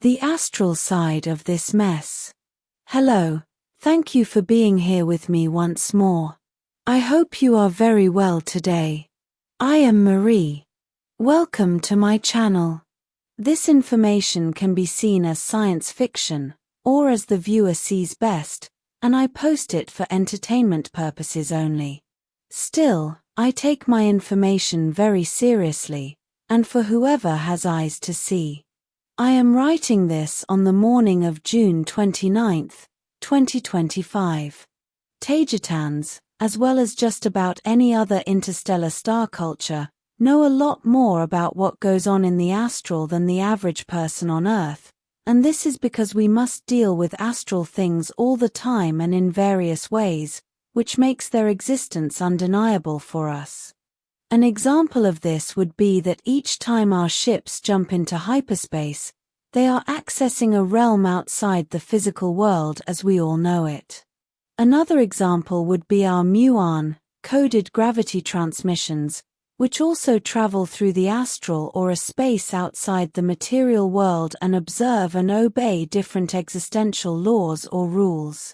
The astral side of this mess. Hello, thank you for being here with me once more. I hope you are very well today. I am Marie. Welcome to my channel. This information can be seen as science fiction, or as the viewer sees best, and I post it for entertainment purposes only. Still, I take my information very seriously, and for whoever has eyes to see. I am writing this on the morning of June 29th, 2025. Taygetans, as well as just about any other interstellar star culture, know a lot more about what goes on in the astral than the average person on Earth, and this is because we must deal with astral things all the time and in various ways, which makes their existence undeniable for us. An example of this would be that each time our ships jump into hyperspace, they are accessing a realm outside the physical world as we all know it. Another example would be our muon, coded gravity transmissions, which also travel through the astral or a space outside the material world and observe and obey different existential laws or rules.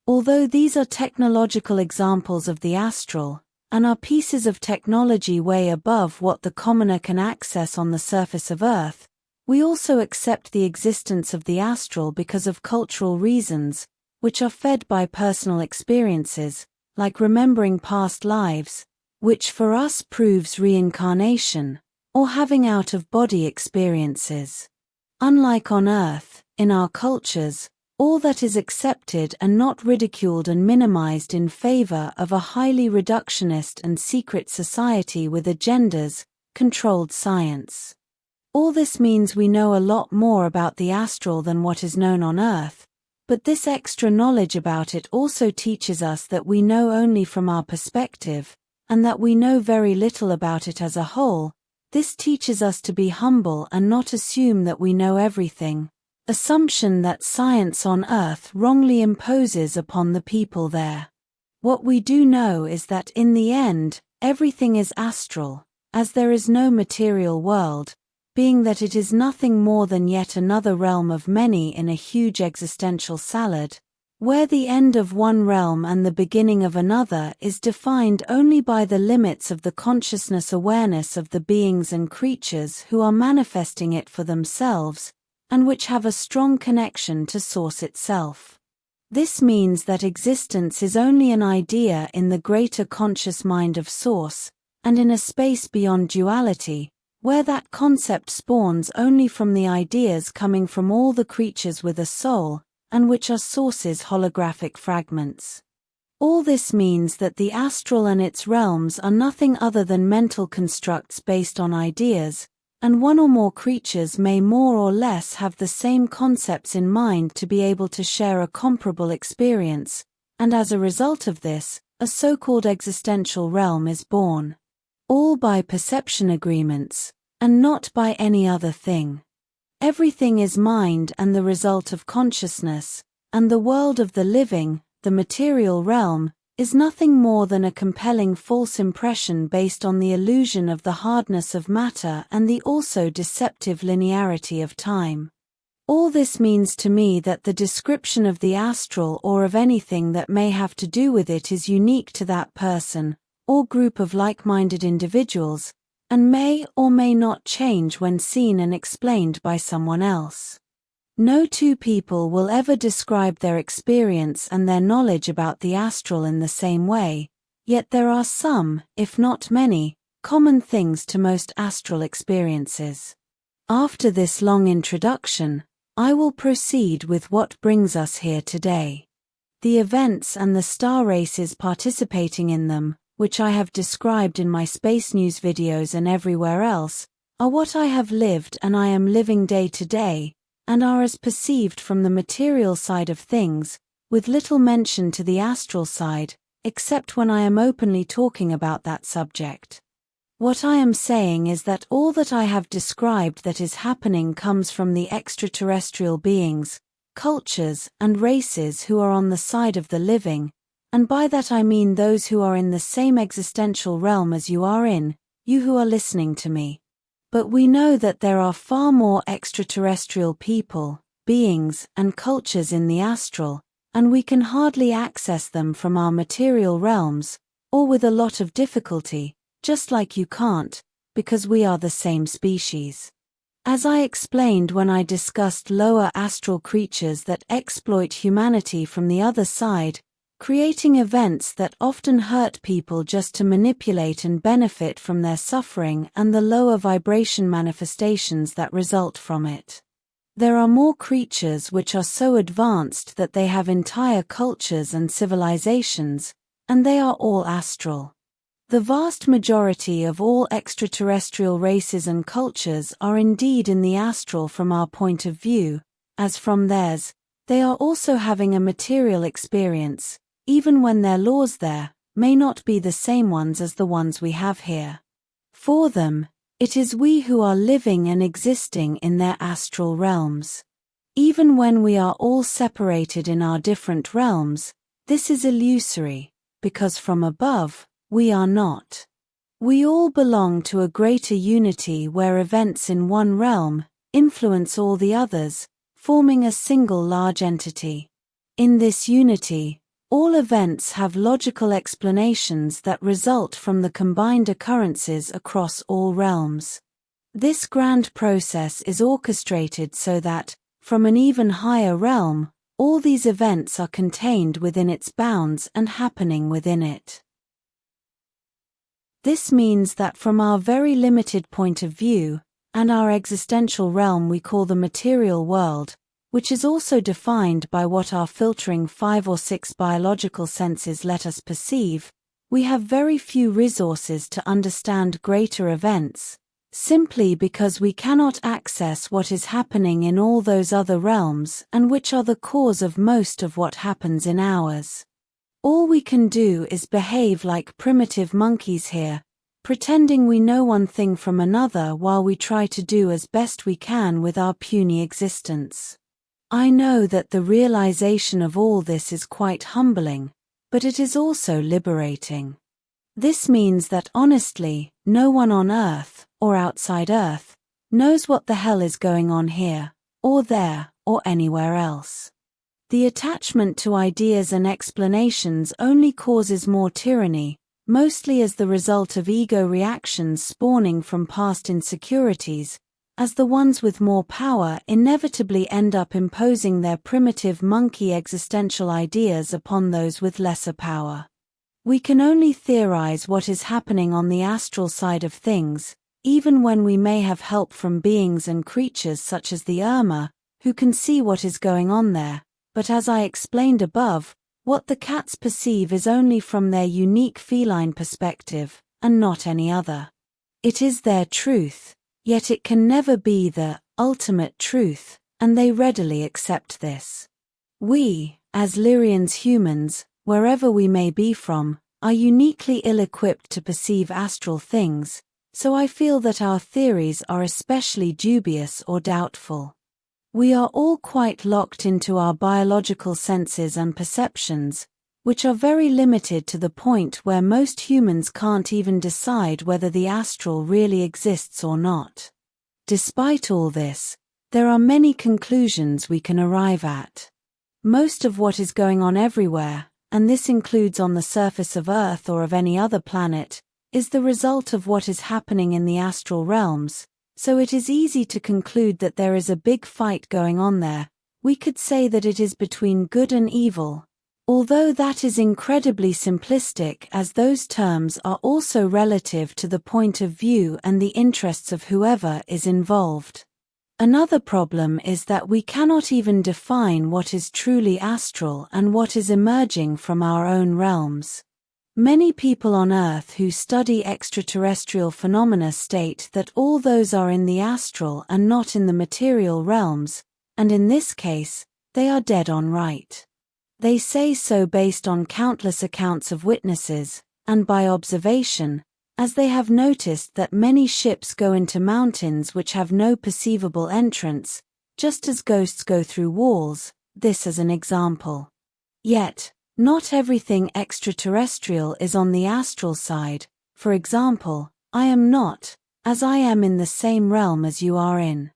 Although these are technological examples of the astral, and are pieces of technology way above what the commoner can access on the surface of Earth, we also accept the existence of the astral because of cultural reasons, which are fed by personal experiences, like remembering past lives, which for us proves reincarnation, or having out-of-body experiences. Unlike on Earth, in our cultures, all that is accepted and not ridiculed and minimized in favor of a highly reductionist and secret society with agendas, controlled science. All this means we know a lot more about the astral than what is known on Earth, but this extra knowledge about it also teaches us that we know only from our perspective, and that we know very little about it as a whole. This teaches us to be humble and not assume that we know everything. Assumption that science on Earth wrongly imposes upon the people there. What we do know is that in the end, everything is astral, as there is no material world, being that it is nothing more than yet another realm of many in a huge existential salad, where the end of one realm and the beginning of another is defined only by the limits of the consciousness awareness of the beings and creatures who are manifesting it for themselves, and which have a strong connection to Source itself. This means that existence is only an idea in the greater conscious mind of Source, and in a space beyond duality, where that concept spawns only from the ideas coming from all the creatures with a soul, and which are Source's holographic fragments. All this means that the astral and its realms are nothing other than mental constructs based on ideas, and one or more creatures may more or less have the same concepts in mind to be able to share a comparable experience, and as a result of this, a so-called existential realm is born. All by perception agreements, and not by any other thing. Everything is mind and the result of consciousness, and the world of the living, the material realm, is nothing more than a compelling false impression based on the illusion of the hardness of matter and the also deceptive linearity of time. All this means to me that the description of the astral or of anything that may have to do with it is unique to that person, or group of like-minded individuals, and may or may not change when seen and explained by someone else. No two people will ever describe their experience and their knowledge about the astral in the same way, yet there are some, if not many, common things to most astral experiences. After this long introduction, I will proceed with what brings us here today. The events and the star races participating in them, which I have described in my space news videos and everywhere else, are what I have lived and I am living day to day, and are as perceived from the material side of things, with little mention to the astral side, except when I am openly talking about that subject. What I am saying is that all that I have described that is happening comes from the extraterrestrial beings, cultures, and races who are on the side of the living, and by that I mean those who are in the same existential realm as you are in, you who are listening to me. But we know that there are far more extraterrestrial people, beings, and cultures in the astral, and we can hardly access them from our material realms, or with a lot of difficulty, just like you can't, because we are the same species. As I explained when I discussed lower astral creatures that exploit humanity from the other side, creating events that often hurt people just to manipulate and benefit from their suffering and the lower vibration manifestations that result from it. There are more creatures which are so advanced that they have entire cultures and civilizations, and they are all astral. The vast majority of all extraterrestrial races and cultures are indeed in the astral from our point of view, as from theirs, they are also having a material experience, even when their laws there may not be the same ones as the ones we have here. For them, it is we who are living and existing in their astral realms. Even when we are all separated in our different realms, this is illusory, because from above, we are not. We all belong to a greater unity where events in one realm influence all the others, forming a single large entity. In this unity, all events have logical explanations that result from the combined occurrences across all realms. This grand process is orchestrated so that, from an even higher realm, all these events are contained within its bounds and happening within it. This means that from our very limited point of view, and our existential realm we call the material world, which is also defined by what our filtering 5 or 6 biological senses let us perceive, we have very few resources to understand greater events, simply because we cannot access what is happening in all those other realms and which are the cause of most of what happens in ours. All we can do is behave like primitive monkeys here, pretending we know one thing from another while we try to do as best we can with our puny existence. I know that the realization of all this is quite humbling, but it is also liberating. This means that honestly, no one on Earth, or outside Earth, knows what the hell is going on here, or there, or anywhere else. The attachment to ideas and explanations only causes more tyranny, mostly as the result of ego reactions spawning from past insecurities, as the ones with more power inevitably end up imposing their primitive monkey existential ideas upon those with lesser power. We can only theorize what is happening on the astral side of things, even when we may have help from beings and creatures such as the Urmah, who can see what is going on there, but as I explained above, what the cats perceive is only from their unique feline perspective, and not any other. It is their truth. Yet it can never be the ultimate truth, and they readily accept this. We, as Lyrians humans, wherever we may be from, are uniquely ill-equipped to perceive astral things, so I feel that our theories are especially dubious or doubtful. We are all quite locked into our biological senses and perceptions, which are very limited to the point where most humans can't even decide whether the astral really exists or not. Despite all this, there are many conclusions we can arrive at. Most of what is going on everywhere, and this includes on the surface of Earth or of any other planet, is the result of what is happening in the astral realms, so it is easy to conclude that there is a big fight going on there. We could say that it is between good and evil. Although that is incredibly simplistic, as those terms are also relative to the point of view and the interests of whoever is involved. Another problem is that we cannot even define what is truly astral and what is emerging from our own realms. Many people on Earth who study extraterrestrial phenomena state that all those are in the astral and not in the material realms, and in this case, they are dead on right. They say so based on countless accounts of witnesses, and by observation, as they have noticed that many ships go into mountains which have no perceivable entrance, just as ghosts go through walls, this as an example. Yet, not everything extraterrestrial is on the astral side. For example, I am not, as I am in the same realm as you are in.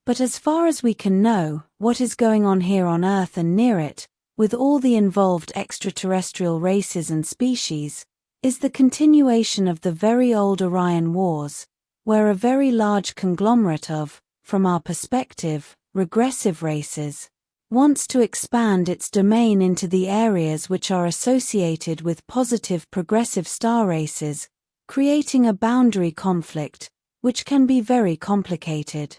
But as far as we can know, what is going on here on Earth and near it, with all the involved extraterrestrial races and species, is the continuation of the very old Orion Wars, where a very large conglomerate of, from our perspective, regressive races, wants to expand its domain into the areas which are associated with positive progressive star races, creating a boundary conflict, which can be very complicated.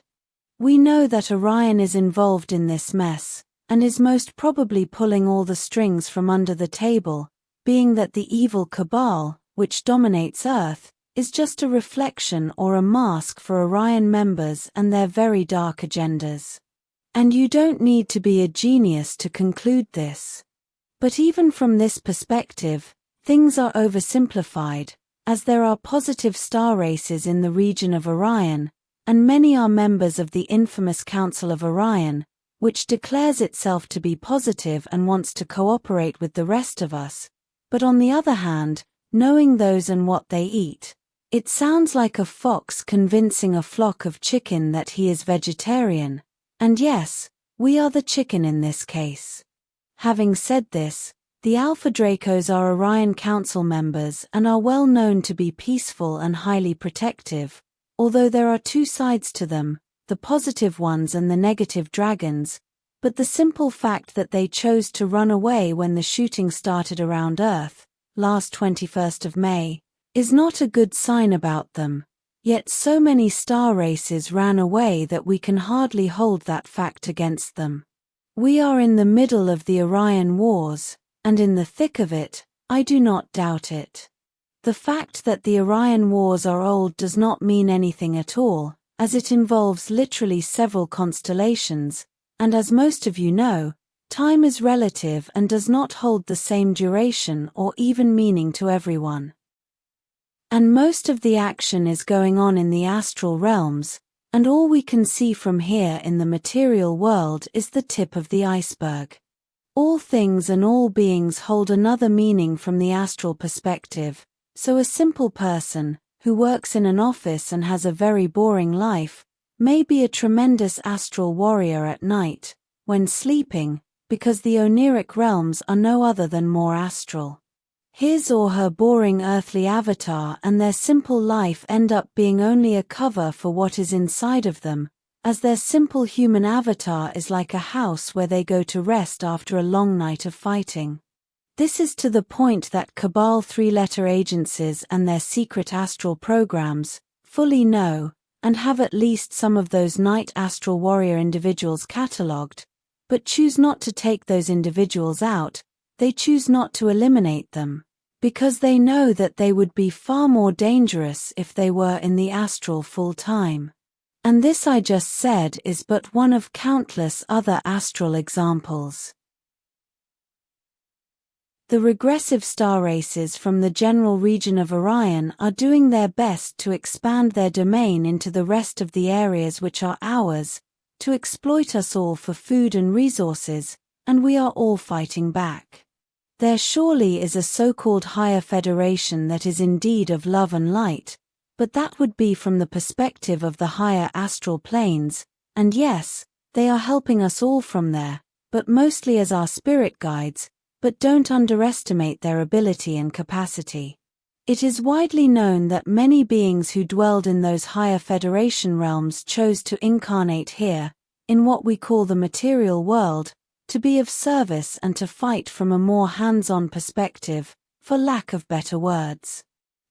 We know that Orion is involved in this mess, and is most probably pulling all the strings from under the table, being that the evil cabal, which dominates Earth, is just a reflection or a mask for Orion members and their very dark agendas. And you don't need to be a genius to conclude this. But even from this perspective, things are oversimplified, as there are positive star races in the region of Orion, and many are members of the infamous Council of Orion, which declares itself to be positive and wants to cooperate with the rest of us. But on the other hand, knowing those and what they eat, it sounds like a fox convincing a flock of chicken that he is vegetarian. And yes, we are the chicken in this case. Having said this, the Alpha Dracos are Orion Council members and are well known to be peaceful and highly protective, although there are two sides to them, the positive ones and the negative dragons, but the simple fact that they chose to run away when the shooting started around Earth, last 21st of May, is not a good sign about them. Yet so many star races ran away that we can hardly hold that fact against them. We are in the middle of the Orion Wars, and in the thick of it, I do not doubt it. The fact that the Orion Wars are old does not mean anything at all, as it involves literally several constellations, and as most of you know, time is relative and does not hold the same duration or even meaning to everyone. And most of the action is going on in the astral realms, and all we can see from here in the material world is the tip of the iceberg. All things and all beings hold another meaning from the astral perspective, so a simple person, who works in an office and has a very boring life, may be a tremendous astral warrior at night, when sleeping, because the Oniric realms are no other than more astral. His or her boring earthly avatar and their simple life end up being only a cover for what is inside of them, as their simple human avatar is like a house where they go to rest after a long night of fighting. This is to the point that Cabal three-letter agencies and their secret astral programs fully know, and have at least some of those night astral warrior individuals catalogued, but choose not to take those individuals out. They choose not to eliminate them, because they know that they would be far more dangerous if they were in the astral full-time. And this I just said is but one of countless other astral examples. The regressive star races from the general region of Orion are doing their best to expand their domain into the rest of the areas which are ours, to exploit us all for food and resources, and we are all fighting back. There surely is a so-called higher federation that is indeed of love and light, but that would be from the perspective of the higher astral planes, and yes, they are helping us all from there, but mostly as our spirit guides, but don't underestimate their ability and capacity. It is widely known that many beings who dwelled in those higher Federation realms chose to incarnate here, in what we call the material world, to be of service and to fight from a more hands-on perspective, for lack of better words.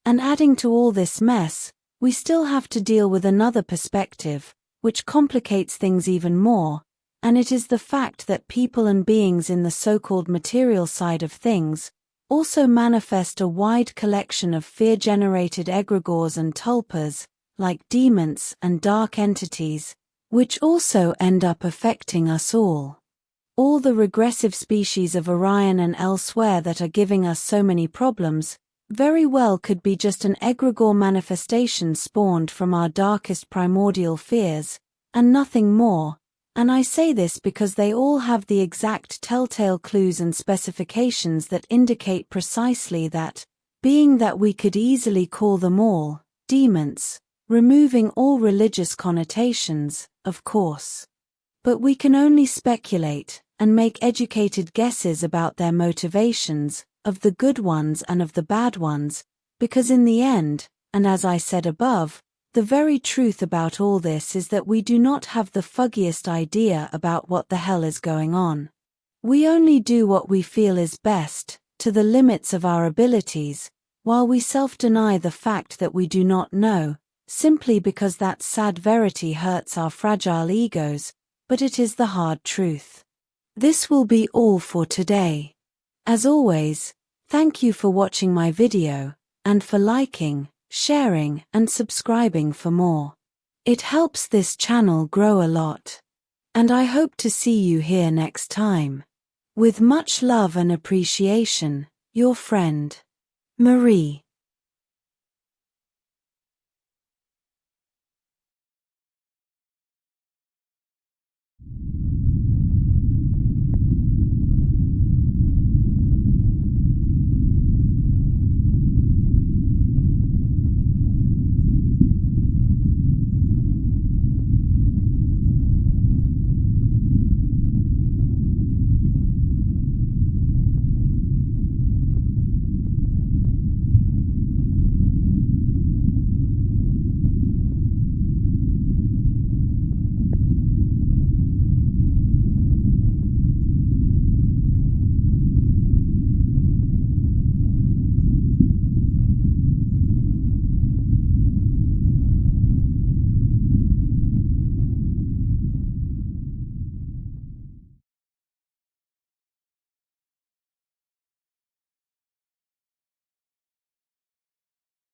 And adding to all this mess, we still have to deal with another perspective, which complicates things even more, and it is the fact that people and beings in the so-called material side of things also manifest a wide collection of fear-generated egregores and tulpas, like demons and dark entities, which also end up affecting us all. All the regressive species of Orion and elsewhere that are giving us so many problems very well could be just an egregore manifestation spawned from our darkest primordial fears, and nothing more. And I say this because they all have the exact telltale clues and specifications that indicate precisely that, being that we could easily call them all demons, removing all religious connotations, of course. But we can only speculate and make educated guesses about their motivations, of the good ones and of the bad ones, because in the end, and as I said above, the very truth about all this is that we do not have the fuggiest idea about what the hell is going on. We only do what we feel is best, to the limits of our abilities, while we self-deny the fact that we do not know, simply because that sad verity hurts our fragile egos, but it is the hard truth. This will be all for today. As always, thank you for watching my video, and for liking, sharing, and subscribing for more. It helps this channel grow a lot. And I hope to see you here next time. With much love and appreciation, your friend, Marie.